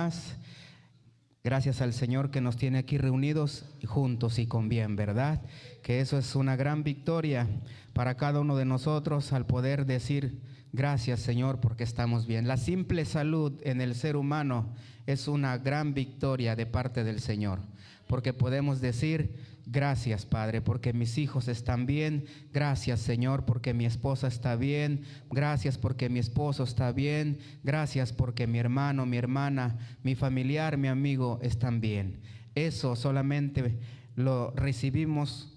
más. Gracias al Señor que nos tiene aquí reunidos juntos y con bien, ¿verdad? Que eso es una gran victoria para cada uno de nosotros al poder decir gracias, Señor, porque estamos bien. La simple salud en el ser humano es una gran victoria de parte del Señor, porque podemos decir gracias, Padre, porque mis hijos están bien. Gracias, Señor, porque mi esposa está bien. Gracias porque mi esposo está bien. Gracias porque mi hermano, mi hermana, mi familiar, mi amigo están bien. Eso solamente lo recibimos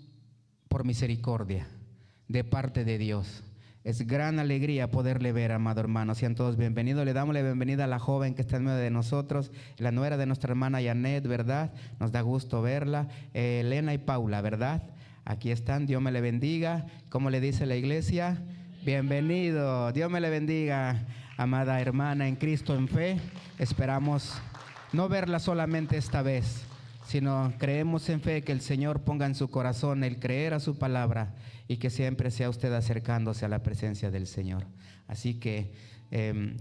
por misericordia de parte de Dios. Es gran alegría poderle ver, amado hermano. Sean todos bienvenidos. Le damos la bienvenida a la joven que está en medio de nosotros, la nuera de nuestra hermana Janet, ¿verdad? Nos da gusto verla. Elena y Paula, ¿verdad? Aquí están. Dios me le bendiga. ¿Cómo le dice la iglesia? Bienvenido. Dios me le bendiga, amada hermana en Cristo en fe. Esperamos no verla solamente esta vez, sino creemos en fe que el Señor ponga en su corazón el creer a su palabra y que siempre sea usted acercándose a la presencia del Señor. Así que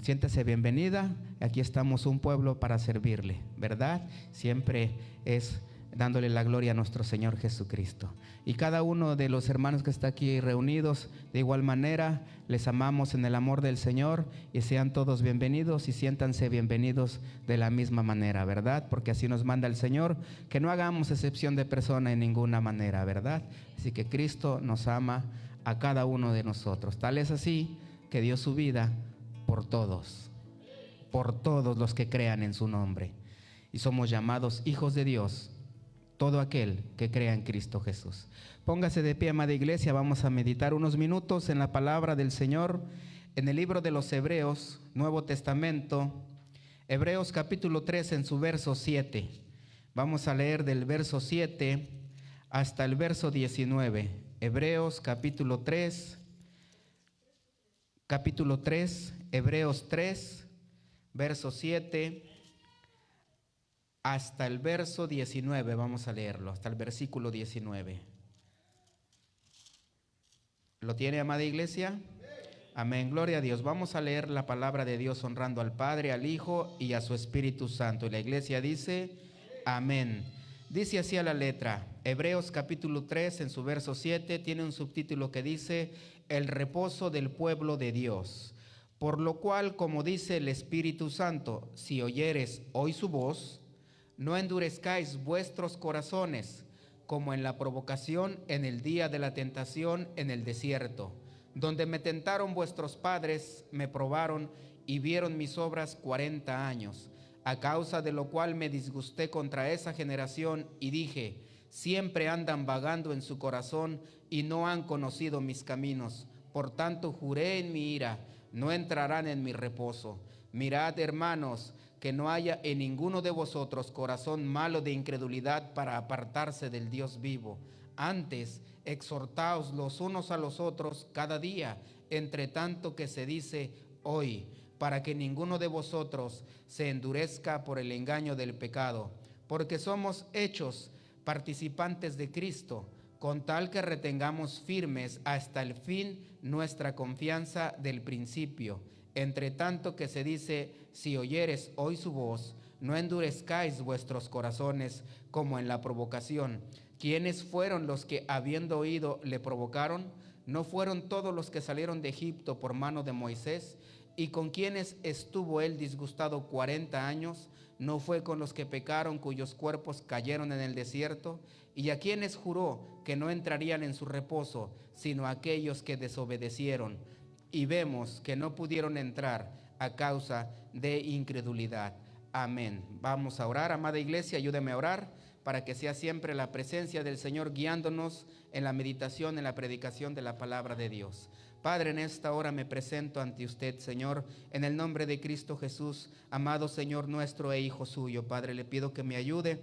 siéntese bienvenida. Aquí estamos un pueblo para servirle, ¿verdad? Siempre es dándole la gloria a nuestro Señor Jesucristo. Y cada uno de los hermanos que está aquí reunidos, de igual manera, les amamos en el amor del Señor y sean todos bienvenidos y siéntanse bienvenidos de la misma manera, ¿verdad? Porque así nos manda el Señor, que no hagamos excepción de persona en ninguna manera, ¿verdad? Así que Cristo nos ama a cada uno de nosotros. Tal es así que dio su vida por todos los que crean en su nombre. Y somos llamados hijos de Dios, todo aquel que crea en Cristo Jesús. Póngase de pie, amada iglesia. Vamos a meditar unos minutos en la palabra del Señor en el libro de los Hebreos, Nuevo Testamento, Hebreos capítulo 3 en su verso 7. Vamos a leer del verso 7 hasta el verso 19. Hebreos capítulo 3, Hebreos 3, verso 7 hasta el verso 19, vamos a leerlo, hasta el versículo 19. ¿Lo tiene, amada iglesia? Amén, gloria a Dios. Vamos a leer la palabra de Dios honrando al Padre, al Hijo y a su Espíritu Santo. Y la iglesia dice, amén. Dice así a la letra, Hebreos capítulo 3 en su verso 7, tiene un subtítulo que dice, el reposo del pueblo de Dios. Por lo cual, como dice el Espíritu Santo, si oyeres hoy su voz, no endurezcáis vuestros corazones, como en la provocación en el día de la tentación en el desierto, donde me tentaron vuestros padres, me probaron y vieron mis obras 40 años, a causa de lo cual me disgusté contra esa generación y dije, siempre andan vagando en su corazón y no han conocido mis caminos. Por tanto juré en mi ira, no entrarán en mi reposo. Mirad, hermanos, que no haya en ninguno de vosotros corazón malo de incredulidad para apartarse del Dios vivo. Antes, exhortaos los unos a los otros cada día, entre tanto que se dice hoy, para que ninguno de vosotros se endurezca por el engaño del pecado, porque somos hechos participantes de Cristo, con tal que retengamos firmes hasta el fin nuestra confianza del principio. Entre tanto que se dice, si oyeres hoy su voz, no endurezcáis vuestros corazones como en la provocación. ¿Quiénes fueron los que, habiendo oído, le provocaron? ¿No fueron todos los que salieron de Egipto por mano de Moisés? ¿Y con quienes estuvo él disgustado 40 años? ¿No fue con los que pecaron, cuyos cuerpos cayeron en el desierto? ¿Y a quienes juró que no entrarían en su reposo, sino a aquellos que desobedecieron? Y vemos que no pudieron entrar a causa de incredulidad. Amén. Vamos a orar, amada iglesia, ayúdeme a orar para que sea siempre la presencia del Señor guiándonos en la meditación, en la predicación de la palabra de Dios. Padre, en esta hora me presento ante usted, Señor, en el nombre de Cristo Jesús, amado Señor nuestro e Hijo suyo. Padre, le pido que me ayude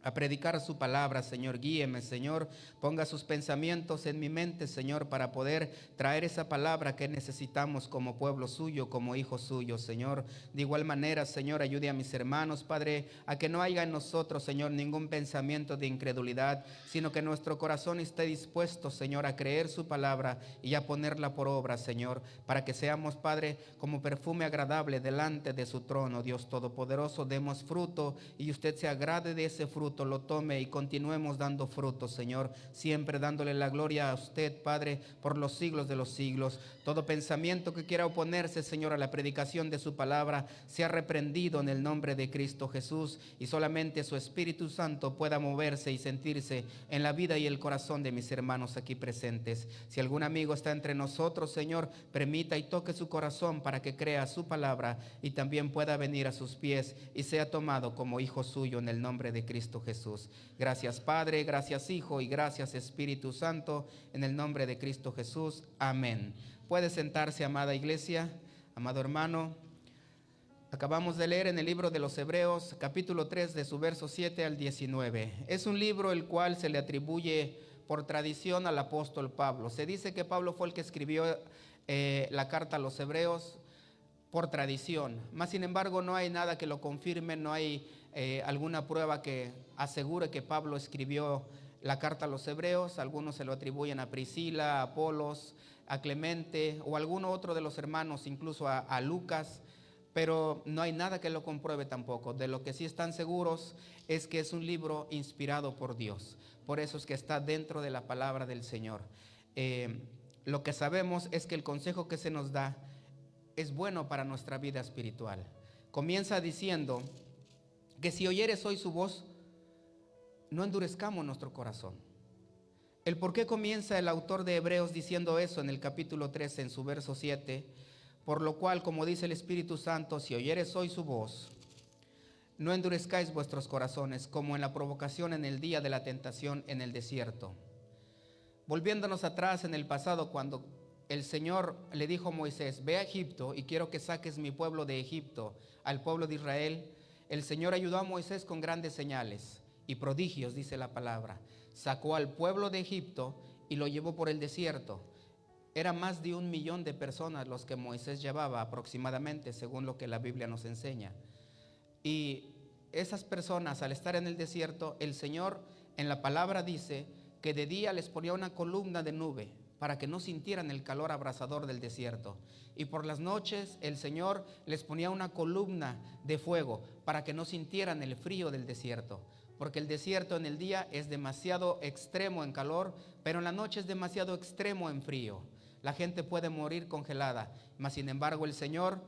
a predicar su palabra, Señor. Guíeme, Señor. Ponga sus pensamientos en mi mente, Señor, para poder traer esa palabra que necesitamos como pueblo suyo, como hijos suyos, Señor. De igual manera, Señor, ayude a mis hermanos, Padre, a que no haya en nosotros, Señor, ningún pensamiento de incredulidad, sino que nuestro corazón esté dispuesto, Señor, a creer su palabra y a ponerla por obra, Señor, para que seamos, Padre, como perfume agradable delante de su trono, Dios Todopoderoso. Demos fruto y usted se agrade de ese fruto, lo tome y continuemos dando fruto, Señor, siempre dándole la gloria a usted, Padre, por los siglos de los siglos. Todo pensamiento que quiera oponerse, Señor, a la predicación de su palabra, sea reprendido en el nombre de Cristo Jesús, y solamente su Espíritu Santo pueda moverse y sentirse en la vida y el corazón de mis hermanos aquí presentes. Si algún amigo está entre nosotros, Señor, permita y toque su corazón para que crea su palabra y también pueda venir a sus pies y sea tomado como hijo suyo en el nombre de Cristo Jesús. Gracias, Padre, gracias, Hijo, y gracias, Espíritu Santo, en el nombre de Cristo Jesús. Amén. Puede sentarse, amada iglesia, amado hermano. Acabamos de leer en el libro de los Hebreos, capítulo 3, de su verso 7 al 19. Es un libro el cual se le atribuye por tradición al apóstol Pablo. Se dice que Pablo fue el que escribió la carta a los Hebreos por tradición. Mas, sin embargo, no hay nada que lo confirme, no hay alguna prueba que asegure que Pablo escribió la carta a los Hebreos. Algunos se lo atribuyen a Priscila, a Apolos, a Clemente o a alguno otro de los hermanos, incluso a Lucas, pero no hay nada que lo compruebe tampoco. De lo que sí están seguros es que es un libro inspirado por Dios. Por eso es que está dentro de la palabra del Señor. Lo que sabemos es que el consejo que se nos da es bueno para nuestra vida espiritual. Comienza diciendo que si oyeres hoy su voz, no endurezcamos nuestro corazón. El por qué comienza el autor de Hebreos diciendo eso en el capítulo 13, en su verso 7, por lo cual, como dice el Espíritu Santo, si oyeres hoy su voz, no endurezcáis vuestros corazones, como en la provocación en el día de la tentación en el desierto. Volviéndonos atrás en el pasado, cuando el Señor le dijo a Moisés, ve a Egipto y quiero que saques mi pueblo de Egipto, al pueblo de Israel, el Señor ayudó a Moisés con grandes señales y prodigios, dice la palabra. Sacó al pueblo de Egipto y lo llevó por el desierto. Era más de 1 millón de personas los que Moisés llevaba aproximadamente, según lo que la Biblia nos enseña. Y esas personas, al estar en el desierto, el Señor en la palabra dice que de día les ponía una columna de nube para que no sintieran el calor abrasador del desierto. Y por las noches el Señor les ponía una columna de fuego para que no sintieran el frío del desierto. Porque el desierto en el día es demasiado extremo en calor, pero en la noche es demasiado extremo en frío. La gente puede morir congelada. Mas, sin embargo, el Señor,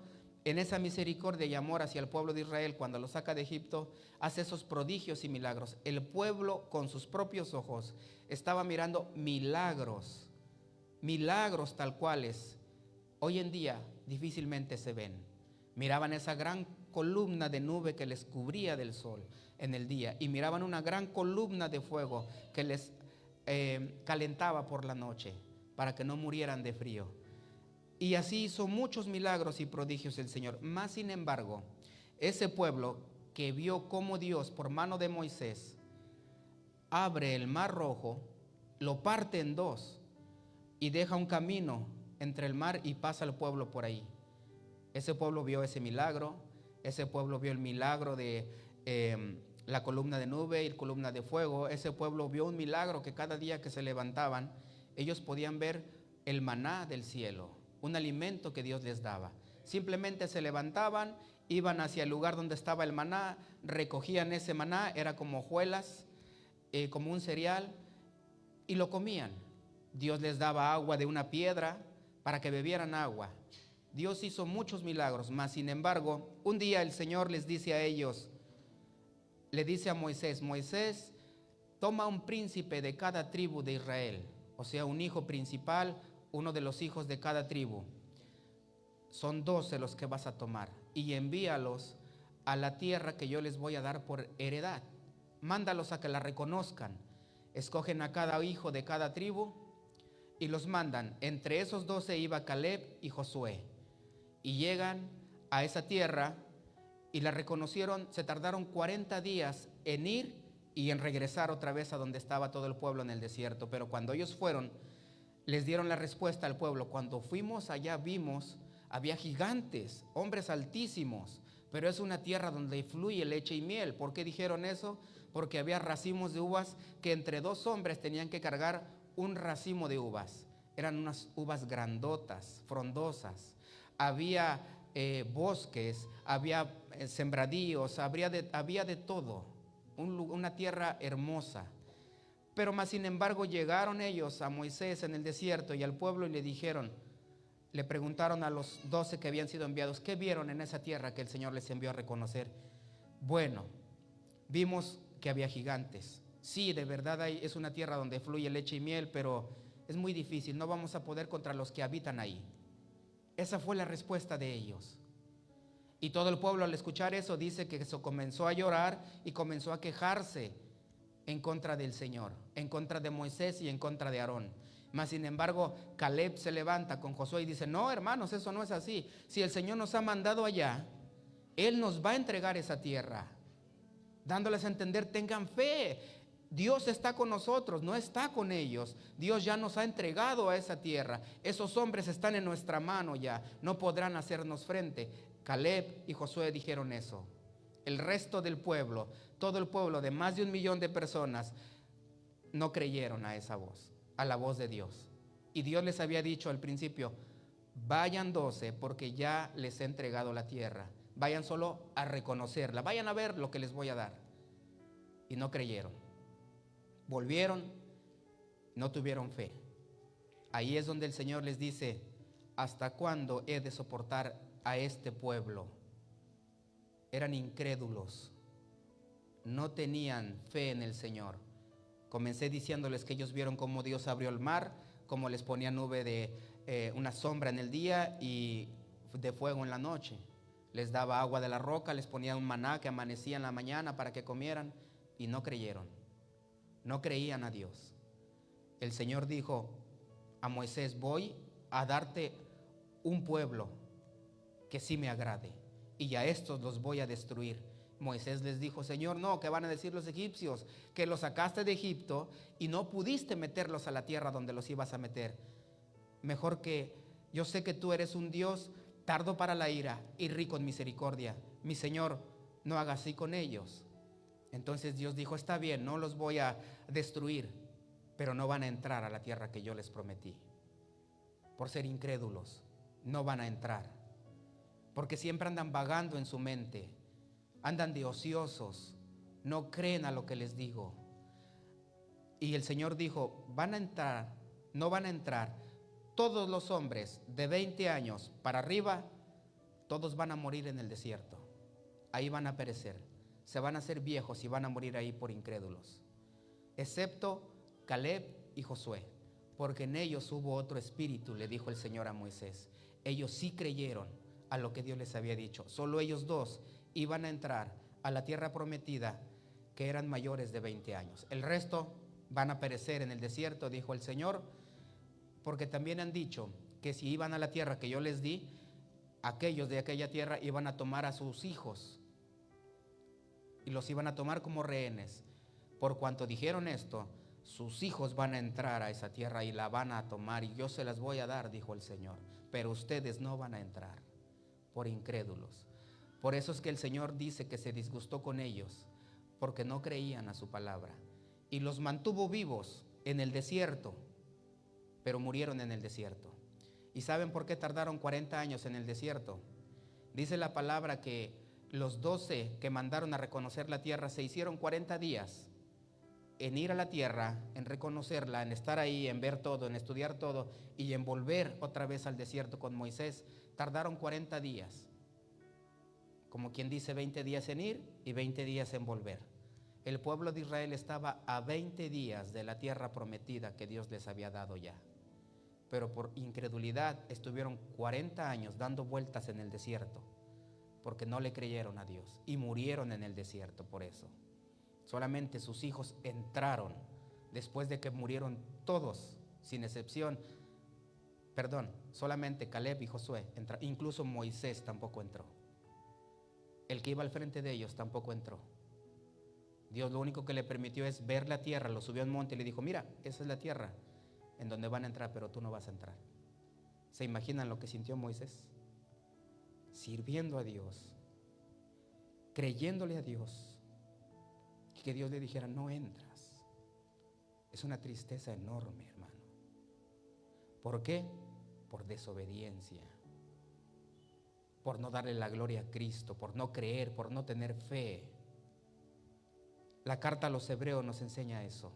en esa misericordia y amor hacia el pueblo de Israel, cuando lo saca de Egipto, hace esos prodigios y milagros. El pueblo, con sus propios ojos, estaba mirando milagros tal cuales hoy en día difícilmente se ven. Miraban esa gran columna de nube que les cubría del sol en el día, y miraban una gran columna de fuego que les calentaba por la noche para que no murieran de frío. Y así hizo muchos milagros y prodigios el Señor. Mas, sin embargo, ese pueblo que vio cómo Dios, por mano de Moisés, abre el mar rojo, lo parte en dos y deja un camino entre el mar y pasa el pueblo por ahí. Ese pueblo vio ese milagro, ese pueblo vio el milagro de la columna de nube y la columna de fuego. Ese pueblo vio un milagro que cada día que se levantaban, ellos podían ver el maná del cielo, un alimento que Dios les daba. Simplemente se levantaban, iban hacia el lugar donde estaba el maná, recogían ese maná, era como hojuelas, como un cereal, y lo comían. Dios les daba agua de una piedra para que bebieran agua. Dios hizo muchos milagros, mas sin embargo, un día el Señor les dice a ellos, le dice a Moisés, Moisés, toma un príncipe de cada tribu de Israel, o sea, un hijo principal, uno de los hijos de cada tribu. Son 12 los que vas a tomar y envíalos a la tierra que yo les voy a dar por heredad. Mándalos a que la reconozcan. Escogen a cada hijo de cada tribu y los mandan. Entre esos 12 iba Caleb y Josué. Y llegan a esa tierra y la reconocieron. Se tardaron 40 días en ir y en regresar otra vez a donde estaba todo el pueblo en el desierto. Pero cuando ellos fueron, les dieron la respuesta al pueblo: cuando fuimos allá vimos, había gigantes, hombres altísimos, pero es una tierra donde fluye leche y miel. ¿Por qué dijeron eso? Porque había racimos de uvas que entre dos hombres tenían que cargar un racimo de uvas. Eran unas uvas grandotas, frondosas. Había bosques, había sembradíos, había de todo. Una tierra hermosa. Pero más sin embargo llegaron ellos a Moisés en el desierto y al pueblo y le dijeron, le preguntaron a los 12 que habían sido enviados: ¿qué vieron en esa tierra que el Señor les envió a reconocer? Bueno, vimos que había gigantes. Sí, de verdad es una tierra donde fluye leche y miel, pero es muy difícil, no vamos a poder contra los que habitan ahí. Esa fue la respuesta de ellos. Y todo el pueblo, al escuchar eso, dice que eso comenzó a llorar y comenzó a quejarse en contra del Señor, en contra de Moisés y en contra de Aarón. Mas sin embargo, Caleb se levanta con Josué y dice: no, hermanos, eso no es así. Si el Señor nos ha mandado allá, Él nos va a entregar esa tierra, dándoles a entender: tengan fe, Dios está con nosotros, no está con ellos. Dios ya nos ha entregado a esa tierra. Esos hombres están en nuestra mano ya, no podrán hacernos frente. Caleb y Josué dijeron eso. El resto del pueblo, todo el pueblo de más de 1 millón de personas, no creyeron a esa voz, a la voz de Dios. Y Dios les había dicho al principio: vayan 12 porque ya les he entregado la tierra. Vayan solo a reconocerla, vayan a ver lo que les voy a dar. Y no creyeron. Volvieron, no tuvieron fe. Ahí es donde el Señor les dice: ¿hasta cuándo he de soportar a este pueblo? Eran incrédulos, no tenían fe en el Señor. Comencé diciéndoles que ellos vieron cómo Dios abrió el mar, cómo les ponía nube de una sombra en el día y de fuego en la noche. Les daba agua de la roca, les ponía un maná que amanecía en la mañana para que comieran, y no creyeron, no creían a Dios. El Señor dijo a Moisés: voy a darte un pueblo que sí me agrade, y a estos los voy a destruir. Moisés les dijo: Señor, no, ¿qué van a decir los egipcios? Que los sacaste de Egipto y no pudiste meterlos a la tierra donde los ibas a meter. Mejor que yo sé que tú eres un Dios tardo para la ira y rico en misericordia. Mi Señor, no haga así con ellos. Entonces Dios dijo: está bien, no los voy a destruir, pero no van a entrar a la tierra que yo les prometí. Por ser incrédulos, no van a entrar. Porque siempre andan vagando en su mente, andan de ociosos, no creen a lo que les digo. Y el Señor dijo: van a entrar, no van a entrar. Todos los hombres de 20 años para arriba, todos van a morir en el desierto. Ahí van a perecer, se van a hacer viejos y van a morir ahí por incrédulos. Excepto Caleb y Josué, porque en ellos hubo otro espíritu, le dijo el Señor a Moisés. Ellos sí creyeron a lo que Dios les había dicho. Solo ellos dos iban a entrar a la tierra prometida, que eran mayores de 20 años. El resto van a perecer en el desierto, dijo el Señor, porque también han dicho que si iban a la tierra que yo les di, aquellos de aquella tierra iban a tomar a sus hijos y los iban a tomar como rehenes. Por cuanto dijeron esto, sus hijos van a entrar a esa tierra y la van a tomar, y yo se las voy a dar, dijo el Señor, pero ustedes no van a entrar, por incrédulos. Por eso es que el Señor dice que se disgustó con ellos, porque no creían a su palabra, y los mantuvo vivos en el desierto, pero murieron en el desierto. ¿Y saben por qué tardaron 40 años en el desierto? Dice la palabra que los 12 que mandaron a reconocer la tierra se hicieron 40 días en ir a la tierra, en reconocerla, en estar ahí, en ver todo, en estudiar todo y en volver otra vez al desierto con Moisés. Tardaron 40 días. Como quien dice, 20 días en ir y 20 días en volver. El pueblo de Israel estaba a 20 días de la tierra prometida que Dios les había dado ya. Pero por incredulidad estuvieron 40 años dando vueltas en el desierto, porque no le creyeron a Dios y murieron en el desierto por eso. Solamente sus hijos entraron después de que murieron todos, sin excepción. Solamente Caleb y Josué entraron. Incluso Moisés tampoco entró. El que iba al frente de ellos tampoco entró. Dios lo único que le permitió es ver la tierra, lo subió a un monte y le dijo, mira, esa es la tierra en donde van a entrar, pero tú no vas a entrar. ¿Se imaginan lo que sintió Moisés? Sirviendo a Dios, creyéndole a Dios, y que Dios le dijera, no entras. Es una tristeza enorme, hermano. ¿Por qué? Por desobediencia, por no darle la gloria a Cristo, por no creer, por no tener fe. La carta a los Hebreos nos enseña eso.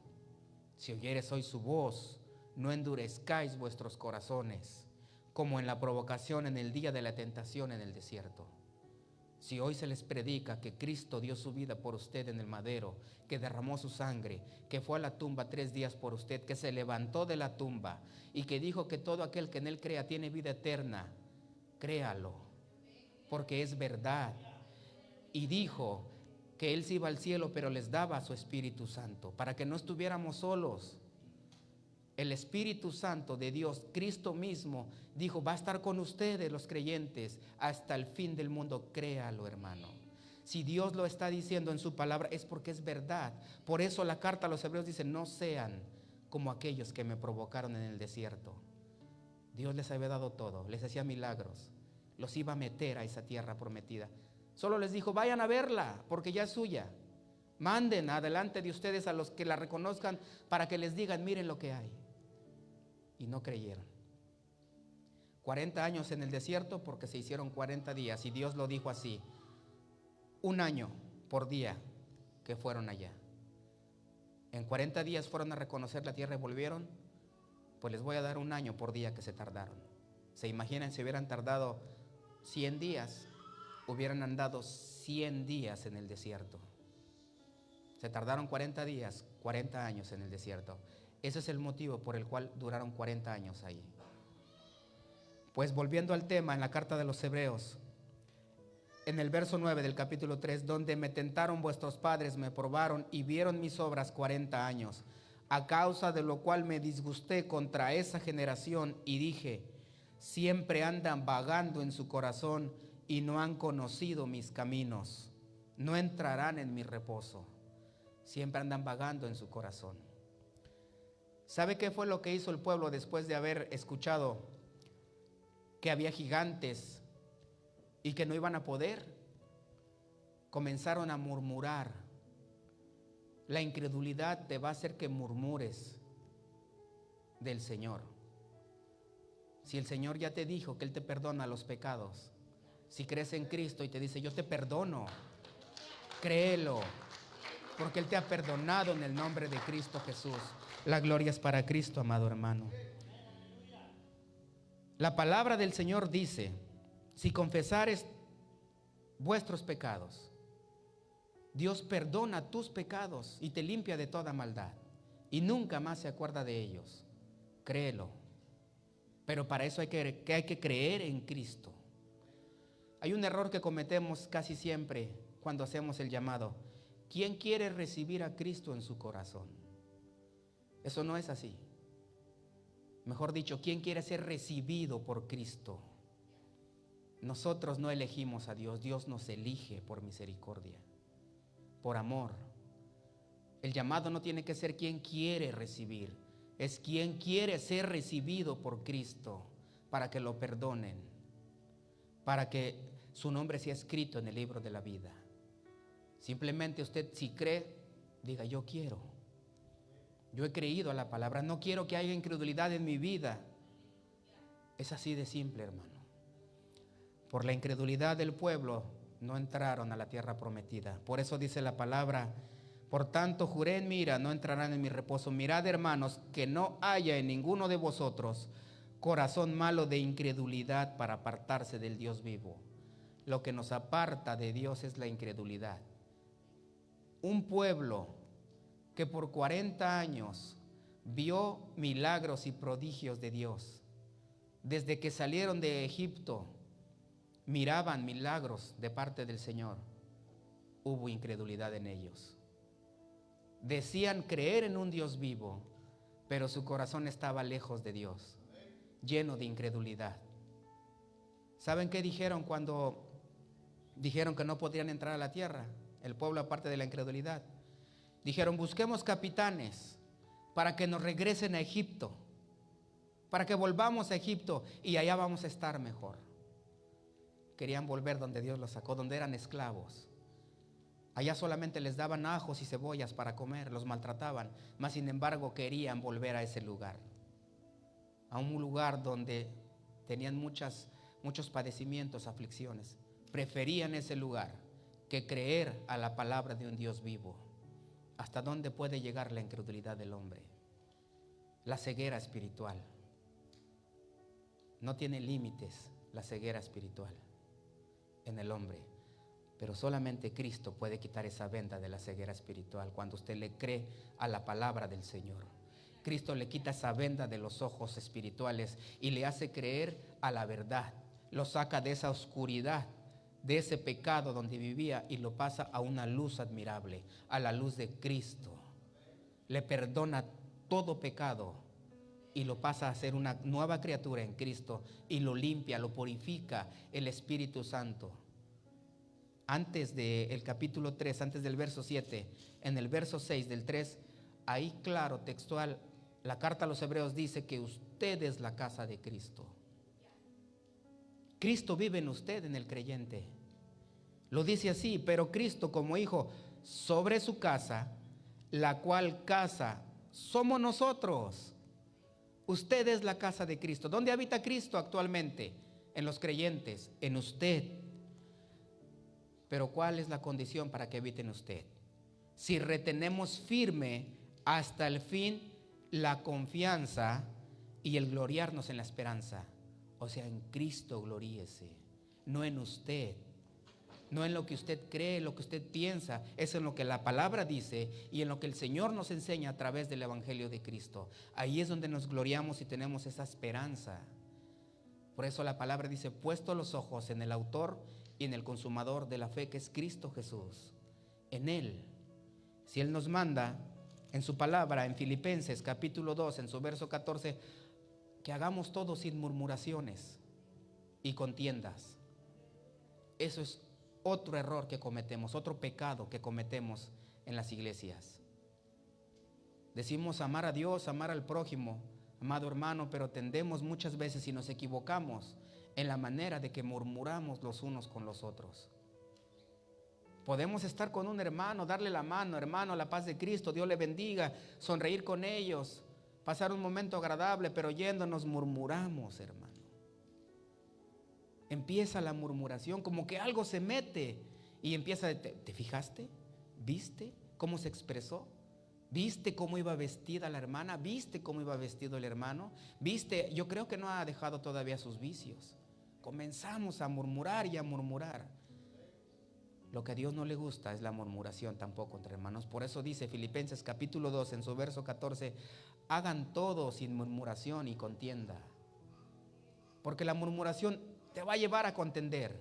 Si oyeres hoy su voz, no endurezcáis vuestros corazones, como en la provocación en el día de la tentación en el desierto. Si hoy se les predica que Cristo dio su vida por usted en el madero, que derramó su sangre, que fue a la tumba 3 días por usted, que se levantó de la tumba y que dijo que todo aquel que en él crea tiene vida eterna, créalo, porque es verdad. Y dijo que él se iba al cielo, pero les daba su Espíritu Santo, para que no estuviéramos solos. El Espíritu Santo de Dios, Cristo mismo, dijo, va a estar con ustedes los creyentes hasta el fin del mundo. Créalo, hermano. Si Dios lo está diciendo en su palabra, es porque es verdad. Por eso la carta a los Hebreos dice, no sean como aquellos que me provocaron en el desierto. Dios les había dado todo, les hacía milagros, los iba a meter a esa tierra prometida. Solo les dijo, vayan a verla, porque ya es suya. Manden adelante de ustedes a los que la reconozcan para que les digan, miren lo que hay. Y no creyeron. 40 años en el desierto porque se hicieron 40 días y Dios lo dijo así, 1 año por día que fueron allá. En 40 días fueron a reconocer la tierra y volvieron, pues les voy a dar 1 año por día que se tardaron. ¿Se imaginan si hubieran tardado 100 días? Hubieran andado 100 días en el desierto. Se tardaron 40 días, 40 años en el desierto. Ese es el motivo por el cual duraron 40 años ahí. Pues volviendo al tema, en la carta de los Hebreos, en el verso 9 del capítulo 3, donde me tentaron vuestros padres, me probaron y vieron mis obras 40 años, a causa de lo cual me disgusté contra esa generación y dije, siempre andan vagando en su corazón y no han conocido mis caminos, no entrarán en mi reposo. Siempre andan vagando en su corazón. ¿Sabe qué fue lo que hizo el pueblo después de haber escuchado que había gigantes y que no iban a poder? Comenzaron a murmurar. La incredulidad te va a hacer que murmures del Señor. Si el Señor ya te dijo que Él te perdona los pecados, si crees en Cristo y te dice yo te perdono, créelo, porque Él te ha perdonado en el nombre de Cristo Jesús. La gloria es para Cristo, amado hermano. La palabra del Señor dice, si confesares vuestros pecados, Dios perdona tus pecados y te limpia de toda maldad y nunca más se acuerda de ellos. Créelo. Pero para eso hay que creer en Cristo. Hay un error que cometemos casi siempre cuando hacemos el llamado. ¿Quién quiere recibir a Cristo en su corazón? Eso no es así. Mejor dicho, ¿quién quiere ser recibido por Cristo? Nosotros no elegimos a Dios, Dios nos elige por misericordia, por amor. El llamado no tiene que ser quien quiere recibir, es quien quiere ser recibido por Cristo para que lo perdonen, para que su nombre sea escrito en el libro de la vida. Simplemente usted, si cree, diga yo quiero. Yo he creído a la palabra, no quiero que haya incredulidad en mi vida. Es así de simple, hermano. Por la incredulidad del pueblo no entraron a la tierra prometida. Por eso dice la palabra, por tanto juré en mi ira, no entrarán en mi reposo. Mirad, hermanos, que no haya en ninguno de vosotros corazón malo de incredulidad para apartarse del Dios vivo. Lo que nos aparta de Dios es la incredulidad. Un pueblo que por 40 años vio milagros y prodigios de Dios, desde que salieron de Egipto, miraban milagros de parte del Señor. Hubo incredulidad en ellos. Decían creer en un Dios vivo, pero su corazón estaba lejos de Dios, lleno de incredulidad. ¿Saben qué dijeron cuando dijeron que no podrían entrar a la tierra? El pueblo, aparte de la incredulidad, Dijeron, busquemos capitanes para que nos regresen a Egipto, para que volvamos a Egipto y allá vamos a estar mejor. Querían volver donde Dios los sacó, donde eran esclavos. Allá solamente les daban ajos y cebollas para comer, los maltrataban, mas sin embargo querían volver a ese lugar, a un lugar donde tenían muchos padecimientos, aflicciones. Preferían ese lugar que creer a la palabra de un Dios vivo. ¿Hasta dónde puede llegar la incredulidad del hombre? La ceguera espiritual. No tiene límites la ceguera espiritual en el hombre, pero solamente Cristo puede quitar esa venda de la ceguera espiritual cuando usted le cree a la palabra del Señor. Cristo le quita esa venda de los ojos espirituales y le hace creer a la verdad. Lo saca de esa oscuridad, de ese pecado donde vivía y lo pasa a una luz admirable, a la luz de Cristo. Le perdona todo pecado y lo pasa a ser una nueva criatura en Cristo y lo limpia, lo purifica el Espíritu Santo. Antes del capítulo 3, antes del verso 7, en el verso 6 del 3, ahí claro, textual, la carta a los Hebreos dice que usted es la casa de Cristo. Cristo vive en usted, en el creyente. Lo dice así, pero Cristo como hijo sobre su casa, la cual casa somos nosotros. Usted es la casa de Cristo. ¿Dónde habita Cristo actualmente? En los creyentes, en usted. Pero ¿cuál es la condición para que habite en usted? Si retenemos firme hasta el fin la confianza y el gloriarnos en la esperanza. O sea, en Cristo gloríese, no en usted, no en lo que usted cree, lo que usted piensa, es en lo que la palabra dice y en lo que el Señor nos enseña a través del Evangelio de Cristo. Ahí es donde nos gloriamos y tenemos esa esperanza. Por eso la palabra dice, puesto los ojos en el autor y en el consumador de la fe, que es Cristo Jesús. En Él, si Él nos manda en su palabra, en Filipenses capítulo 2, en su verso 14, que hagamos todo sin murmuraciones y contiendas. Eso es otro error que cometemos, otro pecado que cometemos en las iglesias. Decimos amar a Dios, amar al prójimo, amado hermano, pero tendemos muchas veces y nos equivocamos en la manera de que murmuramos los unos con los otros. Podemos estar con un hermano, darle la mano, hermano, la paz de Cristo, Dios le bendiga, sonreír con ellos, pasar un momento agradable, pero yéndonos murmuramos, hermano. Empieza la murmuración, como que algo se mete y empieza, ¿te fijaste? ¿Viste cómo se expresó? ¿Viste cómo iba vestida la hermana? ¿Viste cómo iba vestido el hermano? ¿Viste? Yo creo que no ha dejado todavía sus vicios. Comenzamos a murmurar y a murmurar. Lo que a Dios no le gusta es la murmuración tampoco entre hermanos. Por eso dice Filipenses capítulo 2 en su verso 14, hagan todo sin murmuración y contienda. Porque la murmuración te va a llevar a contender.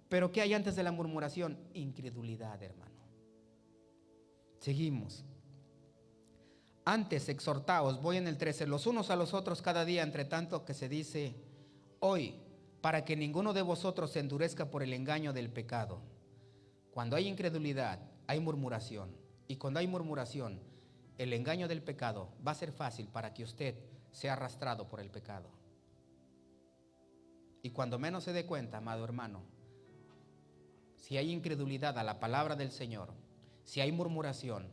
Pero ¿qué hay antes de la murmuración? Incredulidad, hermano. Seguimos. Antes exhortaos, voy en el 13, los unos a los otros cada día, entre tanto que se dice hoy, para que ninguno de vosotros se endurezca por el engaño del pecado. Cuando hay incredulidad, hay murmuración. Y cuando hay murmuración, el engaño del pecado va a ser fácil para que usted sea arrastrado por el pecado. Y cuando menos se dé cuenta, amado hermano, si hay incredulidad a la palabra del Señor, si hay murmuración,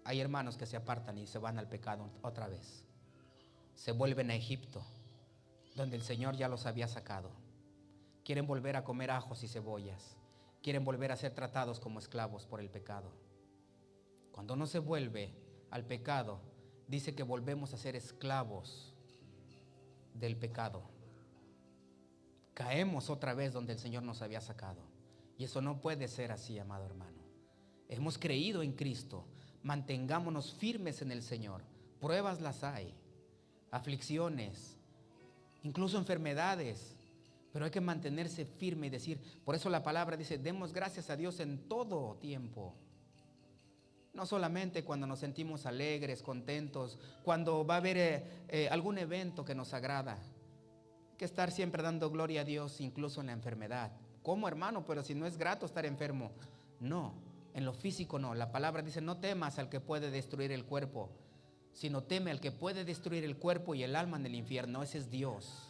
hay hermanos que se apartan y se van al pecado otra vez. Se vuelven a Egipto, donde el Señor ya los había sacado. Quieren volver a comer ajos y cebollas. Quieren volver a ser tratados como esclavos por el pecado. Cuando no se vuelve al pecado, dice que volvemos a ser esclavos del pecado. Caemos otra vez donde el Señor nos había sacado. Y eso no puede ser así, amado hermano. Hemos creído en Cristo. Mantengámonos firmes en el Señor. Pruebas las hay, aflicciones, incluso enfermedades, pero hay que mantenerse firme y decir, por eso la palabra dice, demos gracias a Dios en todo tiempo. No solamente cuando nos sentimos alegres, contentos, cuando va a haber algún evento que nos agrada. Hay que estar siempre dando gloria a Dios, incluso en la enfermedad. ¿Cómo, hermano? Pero si no es grato estar enfermo. No, en lo físico no. La palabra dice, no temas al que puede destruir el cuerpo, sino teme al que puede destruir el cuerpo y el alma en el infierno. Ese es Dios.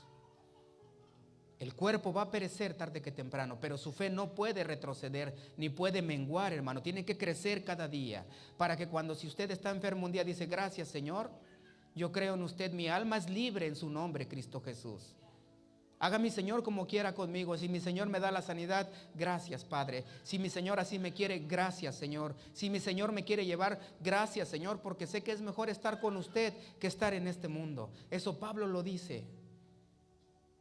El cuerpo va a perecer tarde que temprano, pero su fe no puede retroceder ni puede menguar, hermano. Tiene que crecer cada día para que cuando, si usted está enfermo un día, dice, gracias Señor, yo creo en usted, mi alma es libre en su nombre, Cristo Jesús. Haga mi Señor como quiera conmigo. Si mi Señor me da la sanidad, gracias Padre. Si mi Señor así me quiere, gracias Señor. Si mi Señor me quiere llevar, gracias Señor, porque sé que es mejor estar con usted que estar en este mundo. Eso Pablo lo dice.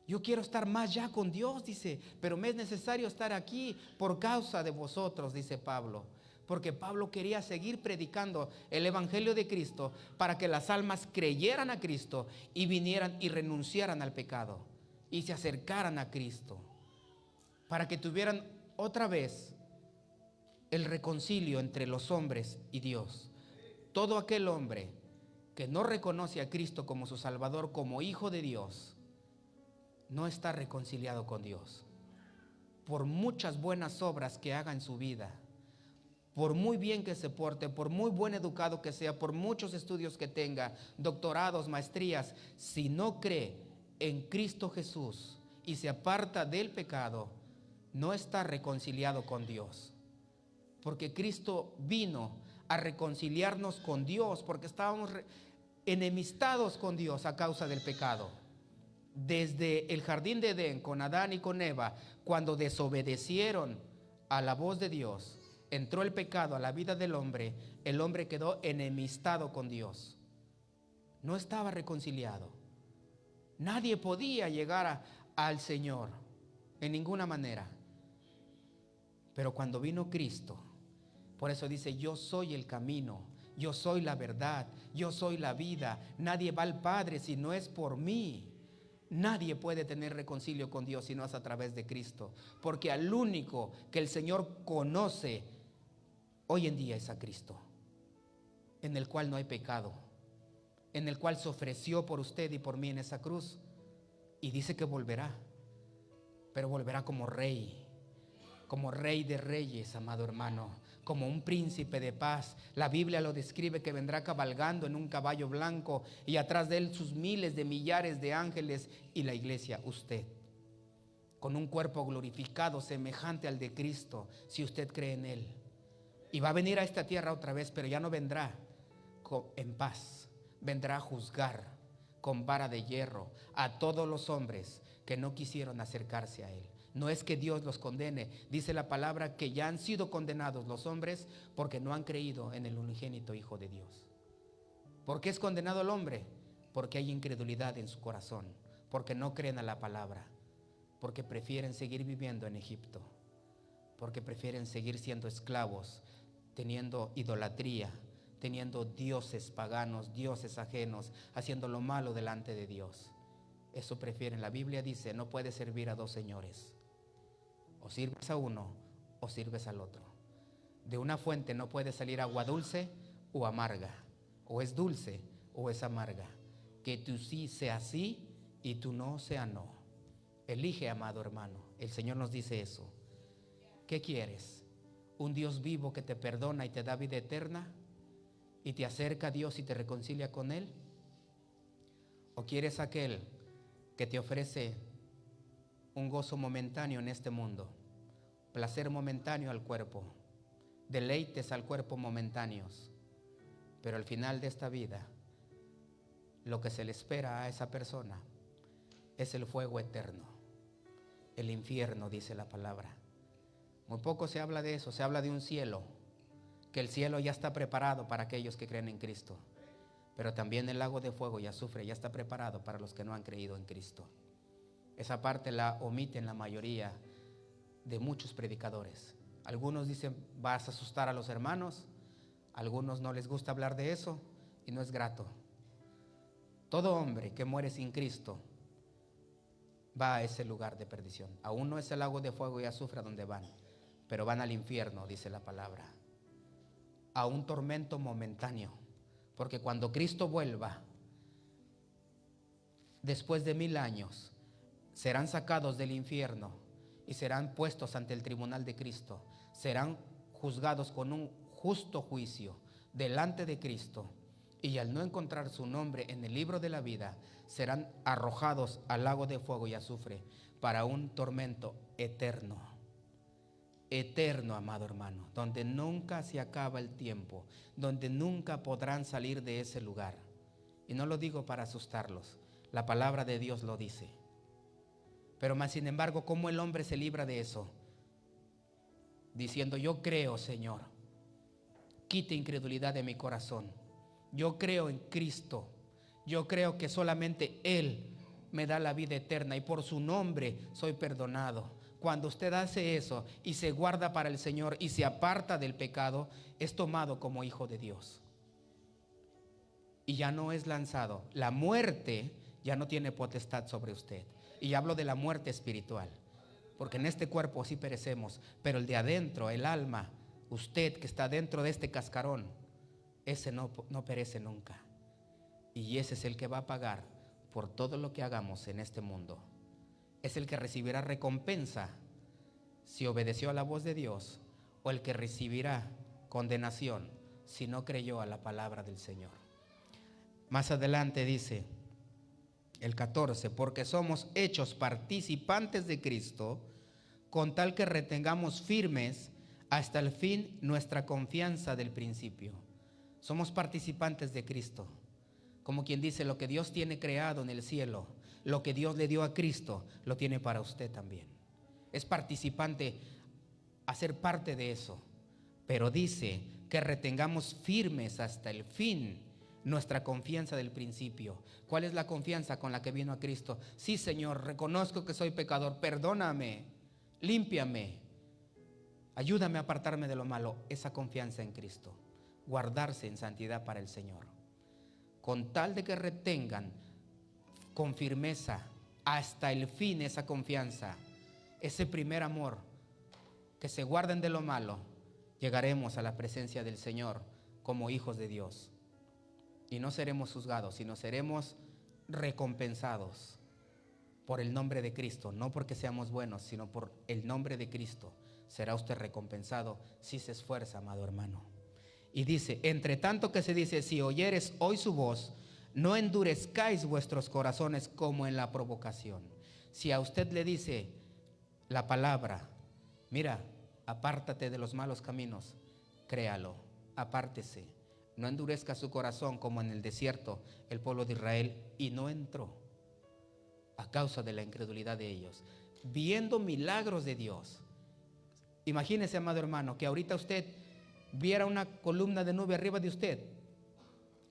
Yo quiero estar más ya con Dios, dice, pero me es necesario estar aquí por causa de vosotros, dice Pablo. Porque Pablo quería seguir predicando el evangelio de Cristo para que las almas creyeran a Cristo y vinieran y renunciaran al pecado y se acercaran a Cristo. Para que tuvieran otra vez el reconcilio entre los hombres y Dios. Todo aquel hombre que no reconoce a Cristo como su Salvador, como Hijo de Dios, no está reconciliado con Dios. Por muchas buenas obras que haga en su vida, por muy bien que se porte, por muy buen educado que sea, por muchos estudios que tenga, doctorados, maestrías, si no cree en Cristo Jesús y se aparta del pecado, no está reconciliado con Dios. Porque Cristo vino a reconciliarnos con Dios, porque estábamos enemistados con Dios a causa del pecado. Desde el jardín de Edén con Adán y con Eva, cuando desobedecieron a la voz de Dios, entró el pecado a la vida del hombre, el hombre quedó enemistado con Dios. No estaba reconciliado. Nadie podía llegar al Señor en ninguna manera. Pero cuando vino Cristo, por eso dice, yo soy el camino, yo soy la verdad, yo soy la vida. Nadie va al Padre si no es por mí. Nadie puede tener reconcilio con Dios si no es a través de Cristo, porque al único que el Señor conoce hoy en día es a Cristo, en el cual no hay pecado, en el cual se ofreció por usted y por mí en esa cruz, y dice que volverá, pero volverá como rey de reyes, amado hermano, como un príncipe de paz. La Biblia lo describe que vendrá cabalgando en un caballo blanco y atrás de él sus miles de millares de ángeles y la iglesia, usted, con un cuerpo glorificado semejante al de Cristo, si usted cree en él. Y va a venir a esta tierra otra vez, pero ya no vendrá en paz, vendrá a juzgar con vara de hierro a todos los hombres que no quisieron acercarse a él. No es que Dios los condene, dice la palabra que ya han sido condenados los hombres porque no han creído en el unigénito Hijo de Dios. ¿Por qué es condenado el hombre? Porque hay incredulidad en su corazón, porque no creen a la palabra, porque prefieren seguir viviendo en Egipto, porque prefieren seguir siendo esclavos, teniendo idolatría, teniendo dioses paganos, dioses ajenos, haciendo lo malo delante de Dios. Eso prefieren. La Biblia dice, no puedes servir a dos señores. O sirves a uno o sirves al otro. De una fuente no puede salir agua dulce o amarga. O es dulce o es amarga. Que tú sí sea sí y tú no sea no. Elige, amado hermano. El Señor nos dice eso. ¿Qué quieres? ¿Un Dios vivo que te perdona y te da vida eterna y te acerca a Dios y te reconcilia con Él? ¿O quieres aquel que te ofrece un gozo momentáneo en este mundo, placer momentáneo al cuerpo, deleites al cuerpo momentáneos, pero al final de esta vida lo que se le espera a esa persona es el fuego eterno, el infierno, dice la palabra? Muy poco se habla de eso, se habla de un cielo, que el cielo ya está preparado para aquellos que creen en Cristo, pero también el lago de fuego y azufre ya está preparado para los que no han creído en Cristo. Esa parte la omiten la mayoría de muchos predicadores. Algunos dicen, vas a asustar a los hermanos. Algunos no les gusta hablar de eso y no es grato. Todo hombre que muere sin Cristo va a ese lugar de perdición. Aún no es el lago de fuego y azufre a donde van, pero van al infierno, dice la palabra, a un tormento momentáneo. Porque cuando Cristo vuelva, después de 1000 años, serán sacados del infierno y serán puestos ante el tribunal de Cristo. Serán juzgados con un justo juicio delante de Cristo, y al no encontrar su nombre en el libro de la vida, serán arrojados al lago de fuego y azufre para un tormento eterno. Eterno, amado hermano, donde nunca se acaba el tiempo, donde nunca podrán salir de ese lugar. Y no lo digo para asustarlos, la palabra de Dios lo dice. Pero más sin embargo, ¿cómo el hombre se libra de eso? Diciendo: yo creo, Señor, quite incredulidad de mi corazón. Yo creo en Cristo. Yo creo que solamente Él me da la vida eterna y por su nombre soy perdonado. Cuando usted hace eso y se guarda para el Señor y se aparta del pecado, es tomado como hijo de Dios. Y ya no es lanzado. La muerte ya no tiene potestad sobre usted. Y hablo de la muerte espiritual. Porque en este cuerpo sí perecemos, pero el de adentro, el alma, usted que está dentro de este cascarón, ese no perece nunca. Y ese es el que va a pagar por todo lo que hagamos en este mundo. Es el que recibirá recompensa si obedeció a la voz de Dios, o el que recibirá condenación si no creyó a la palabra del Señor. Más adelante dice el 14: porque somos hechos participantes de Cristo, con tal que retengamos firmes hasta el fin nuestra confianza del principio. Somos participantes de Cristo. Como quien dice, lo que Dios tiene creado en el cielo, lo que Dios le dio a Cristo, lo tiene para usted también. Es participante, hacer parte de eso. Pero dice que retengamos firmes hasta el fin nuestra confianza del principio. ¿Cuál es la confianza con la que vino a Cristo? Sí, Señor, reconozco que soy pecador, perdóname, límpiame, ayúdame a apartarme de lo malo. Esa confianza en Cristo, guardarse en santidad para el Señor, con tal de que retengan con firmeza hasta el fin esa confianza, ese primer amor, que se guarden de lo malo, llegaremos a la presencia del Señor como hijos de Dios. Y no seremos juzgados, sino seremos recompensados por el nombre de Cristo. No porque seamos buenos, sino por el nombre de Cristo. Será usted recompensado si se esfuerza, amado hermano. Y dice: entre tanto que se dice, si oyeres hoy su voz, no endurezcáis vuestros corazones como en la provocación. Si a usted le dice la palabra: mira, apártate de los malos caminos, créalo, apártese. No endurezca su corazón como en el desierto el pueblo de Israel, y no entró a causa de la incredulidad de ellos, viendo milagros de Dios. Imagínese, amado hermano, que ahorita usted viera una columna de nube arriba de usted,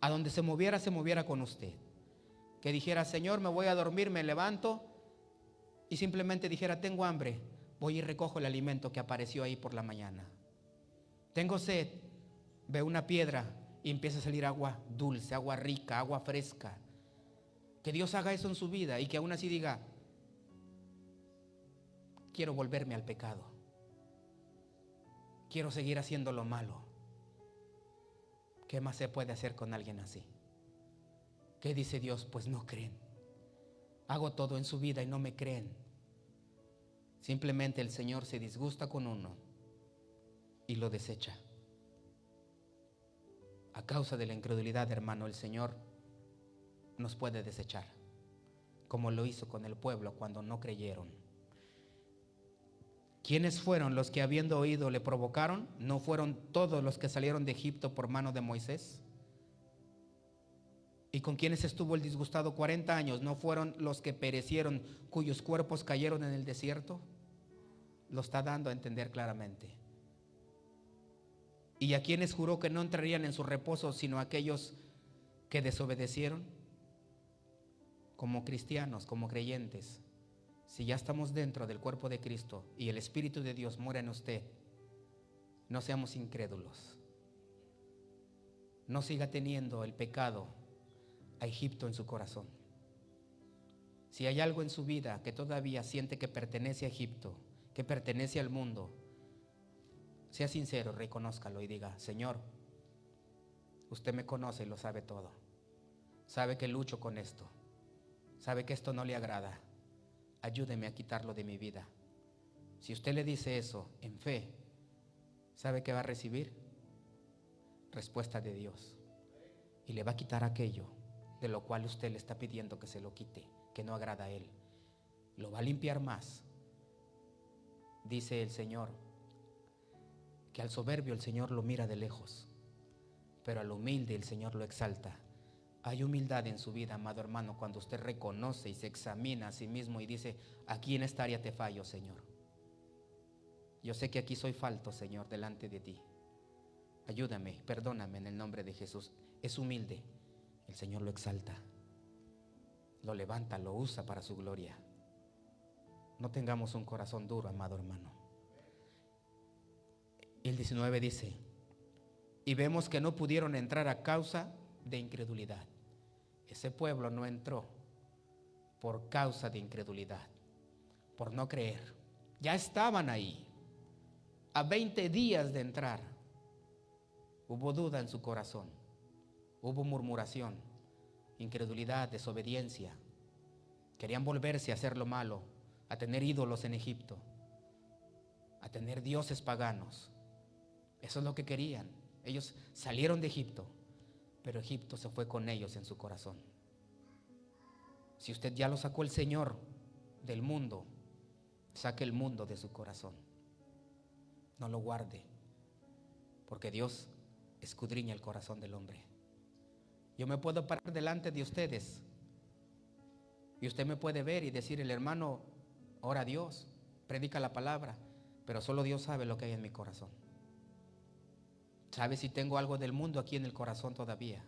a donde se moviera con usted. Que dijera: Señor, me voy a dormir, me levanto, y simplemente dijera: tengo hambre, voy y recojo el alimento que apareció ahí por la mañana. Tengo sed, veo una piedra y empieza a salir agua dulce, agua rica, agua fresca. Que Dios haga eso en su vida y que aún así diga: quiero volverme al pecado, quiero seguir haciendo lo malo. ¿Qué más se puede hacer con alguien así? ¿Qué dice Dios? Pues no creen. Hago todo en su vida y no me creen. Simplemente el Señor se disgusta con uno y lo desecha. A causa de la incredulidad, hermano, el Señor nos puede desechar, como lo hizo con el pueblo cuando no creyeron. ¿Quiénes fueron los que, habiendo oído, le provocaron? ¿No fueron todos los que salieron de Egipto por mano de Moisés? ¿Y con quienes estuvo el disgustado 40 años? ¿No fueron los que perecieron, cuyos cuerpos cayeron en el desierto? Lo está dando a entender claramente. ¿Y a quienes juró que no entrarían en su reposo, sino aquellos que desobedecieron? Como cristianos, como creyentes, si ya estamos dentro del cuerpo de Cristo y el Espíritu de Dios mora en usted, no seamos incrédulos. No siga teniendo el pecado a Egipto en su corazón. Si hay algo en su vida que todavía siente que pertenece a Egipto, que pertenece al mundo, sea sincero, reconózcalo y diga: Señor, usted me conoce y lo sabe todo. Sabe que lucho con esto. Sabe que esto no le agrada. Ayúdeme a quitarlo de mi vida. Si usted le dice eso en fe, ¿sabe qué va a recibir? Respuesta de Dios. Y le va a quitar aquello de lo cual usted le está pidiendo que se lo quite, que no agrada a Él. Lo va a limpiar más. Dice el Señor que al soberbio el Señor lo mira de lejos, pero al humilde el Señor lo exalta. Hay humildad en su vida, amado hermano, cuando usted reconoce y se examina a sí mismo y dice: aquí en esta área te fallo, Señor. Yo sé que aquí soy falto, Señor, delante de ti. Ayúdame, perdóname en el nombre de Jesús. Es humilde, el Señor lo exalta, lo levanta, lo usa para su gloria. No tengamos un corazón duro, amado hermano. Y el 19 dice: y vemos que no pudieron entrar a causa de incredulidad. Ese pueblo no entró por causa de incredulidad, por no creer. Ya estaban ahí, a 20 días de entrar. Hubo duda en su corazón, hubo murmuración, incredulidad, desobediencia. Querían volverse a hacer lo malo, a tener ídolos en Egipto, a tener dioses paganos. Eso es lo que querían. Ellos salieron de Egipto, pero Egipto se fue con ellos en su corazón. Si usted ya lo sacó el Señor del mundo, saque el mundo de su corazón. No lo guarde, porque Dios escudriña el corazón del hombre. Yo me puedo parar delante de ustedes y usted me puede ver y decir: el hermano ora a Dios, predica la palabra, pero solo Dios sabe lo que hay en mi corazón. Sabe si tengo algo del mundo aquí en el corazón todavía.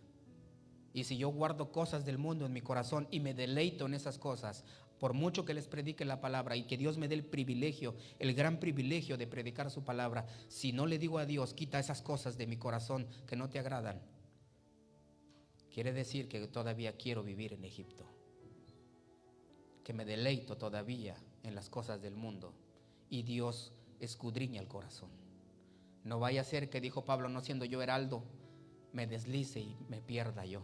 Y si yo guardo cosas del mundo en mi corazón y me deleito en esas cosas, por mucho que les predique la palabra y que Dios me dé el privilegio, el gran privilegio de predicar su palabra, si no le digo a Dios: quita esas cosas de mi corazón que no te agradan, quiere decir que todavía quiero vivir en Egipto, que me deleito todavía en las cosas del mundo, y Dios escudriña el corazón. No vaya a ser que, dijo Pablo, no siendo yo heraldo, me deslice y me pierda yo.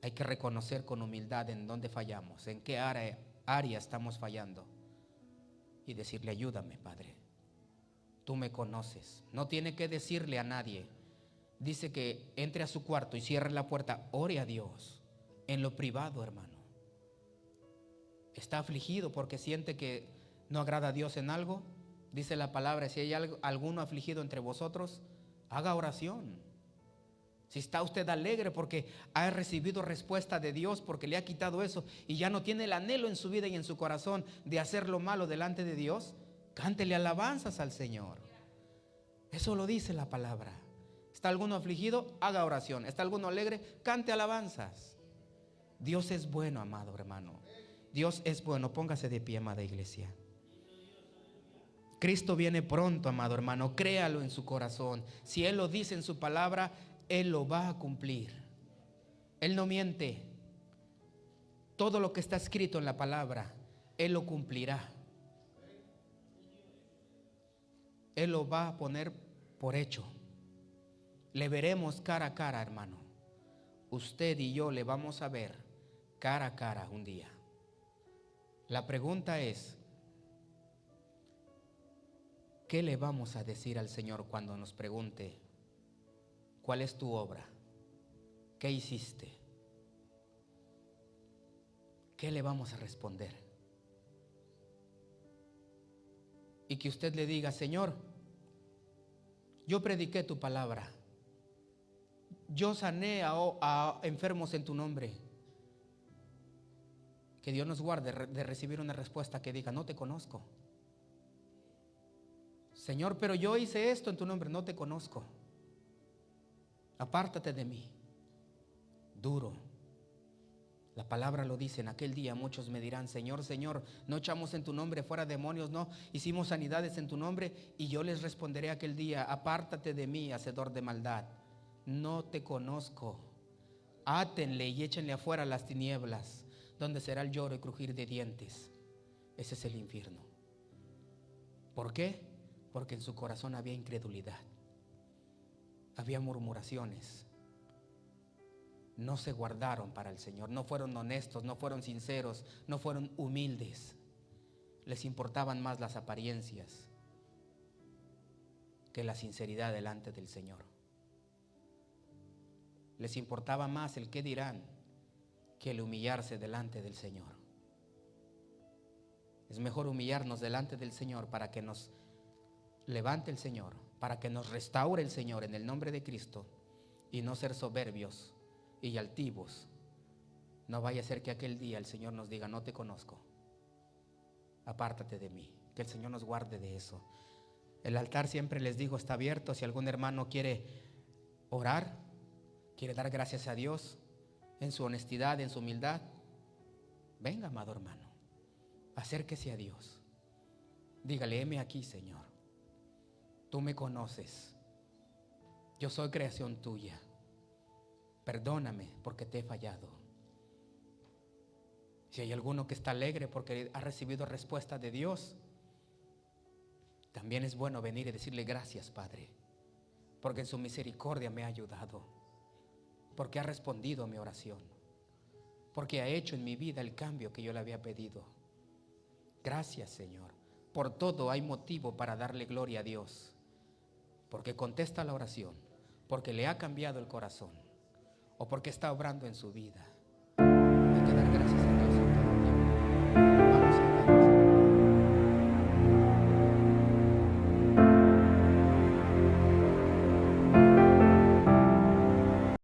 Hay que reconocer con humildad en dónde fallamos, en qué área estamos fallando, y decirle: ayúdame, Padre, tú me conoces. No tiene que decirle a nadie. Dice que entre a su cuarto y cierre la puerta, ore a Dios en lo privado, hermano. Está afligido porque siente que no agrada a Dios en algo. Dice la palabra: si hay alguno afligido entre vosotros, haga oración. Si está usted alegre porque ha recibido respuesta de Dios, porque le ha quitado eso y ya no tiene el anhelo en su vida y en su corazón de hacer lo malo delante de Dios, cántele alabanzas al Señor. Eso lo dice la palabra. ¿Está alguno afligido? Haga oración. ¿Está alguno alegre? Cante alabanzas. Dios es bueno, amado hermano. Dios es bueno. Póngase de pie, amada iglesia. Cristo viene pronto, amado hermano. Créalo en su corazón. Si Él lo dice en su palabra, Él lo va a cumplir. Él no miente. Todo lo que está escrito en la palabra, Él lo cumplirá. Él lo va a poner por hecho. Le veremos cara a cara, hermano. Usted y yo le vamos a ver cara a cara un día. La pregunta es: ¿qué le vamos a decir al Señor cuando nos pregunte: ¿cuál es tu obra? ¿Qué hiciste? ¿Qué le vamos a responder? Y que usted le diga: Señor, yo prediqué tu palabra, yo sané a enfermos en tu nombre. Que Dios nos guarde de recibir una respuesta que diga: no te conozco. Señor, pero yo hice esto en tu nombre. No te conozco, apártate de mí. Duro. La palabra lo dice: en aquel día muchos me dirán: Señor, Señor, no echamos en tu nombre fuera demonios, no hicimos sanidades en tu nombre. Y yo les responderé aquel día: apártate de mí, hacedor de maldad, no te conozco. Átenle y échenle afuera las tinieblas, donde será el lloro y crujir de dientes. Ese es el infierno. ¿Por qué? Porque en su corazón había incredulidad, había murmuraciones. No se guardaron para el Señor, no fueron honestos, no fueron sinceros, no fueron humildes. Les importaban más las apariencias. que la sinceridad delante del Señor. Les importaba más el qué dirán que el humillarse delante del Señor. Es mejor humillarnos delante del Señor para que nos levante el Señor, para que nos restaure el Señor en el nombre de Cristo, y no ser soberbios y altivos. No vaya a ser que aquel día el Señor nos diga: no te conozco, apártate de mí. Que el Señor nos guarde de eso. El altar, siempre les digo, está abierto. Si algún hermano quiere orar, quiere dar gracias a Dios en su honestidad, en su humildad, venga, amado hermano, acérquese a Dios. Dígale: heme aquí, Señor, tú me conoces, yo soy creación tuya, perdóname porque te he fallado. Si hay alguno que está alegre porque ha recibido respuesta de Dios, también es bueno venir y decirle: gracias, Padre, porque en su misericordia me ha ayudado, porque ha respondido a mi oración, porque ha hecho en mi vida el cambio que yo le había pedido. Gracias, Señor. Por todo hay motivo para darle gloria a Dios, porque contesta la oración, porque le ha cambiado el corazón, o porque está obrando en su vida.